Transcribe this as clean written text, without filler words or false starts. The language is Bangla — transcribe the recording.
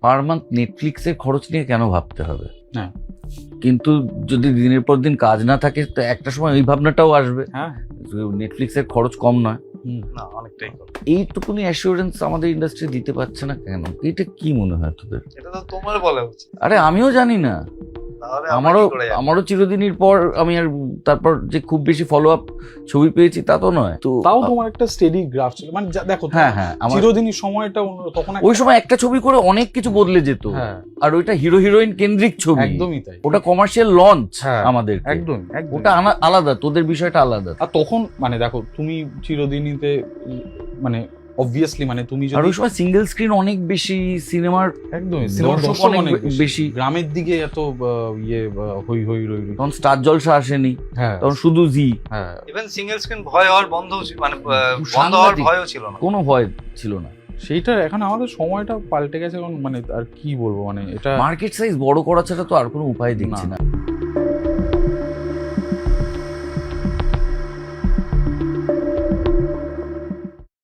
পার মান্থ নেটফ্লিক্সের খরচ নিয়ে কেন ভাবতে হবে? হ্যাঁ। কিন্তু যদি দিনের পর দিন কাজ না থাকে তো একটা সময় ওই ভাবনাটাও আসবে, হ্যাঁ, নেটফ্লিক্সের খরচ কম নয়। না অনেকটাই কম। এইটুকুনি অ্যাসিওরেন্স আমাদের ইন্ডাস্ট্রি দিতে পারছে না কেন? এটা কি মনে হয় তোদের? এটা তো তোমার বলা উচিত, আরে আমিও জানি না, তাহলে আমারও চিরদিনের পর আমি আর তারপর যে খুব বেশি ফলো আপ ছবি পেয়েছি তা তো নয়। তো তাও তোমার একটা স্টেডি গ্রাফ ছিল, মানে দেখো হ্যাঁ হ্যাঁ, আমার চিরদিনই সময়টা তখন ওই সময় একটা ছবি করে অনেক কিছু বদলে যেত। হ্যাঁ, আর ওইটা হিরো হিরোইন কেন্দ্রিক ছবি, একদমই তাই, ওটা কমার্শিয়াল লঞ্চ হ্যাঁ, আমাদের, একদম ওটা আলাদা, তোদের বিষয়টা আলাদা। আর তখন মানে দেখো তুমি চিরদিনীতে মানে অবভিয়াসলি মানে তুমি আর যদি ওই সময় সিঙ্গেল স্ক্রিন অনেক বেশি, সিনেমার একদমই দর্শক অনেক বেশি, গ্রামের দিকে এত হই হই রই রই। তখন স্টার জলসা আসেনি, হ্যাঁ, তখন শুধু জি, হ্যাঁ, ইভেন সিঙ্গেল স্ক্রিন ভয় হওয়ার বন্ধও মানে বন্ধ হওয়ার সাংঘাতিক। ভয়ও ছিল না। কোনো ভয় ছিল না। সেইটা এখন আমাদের সময়টা পাল্টে গেছে এখন, মানে আর কি বলবো, মানে এটা মার্কেট সাইজ বড় করা ছাড়া তো আর কোনো উপায় দেখছি না।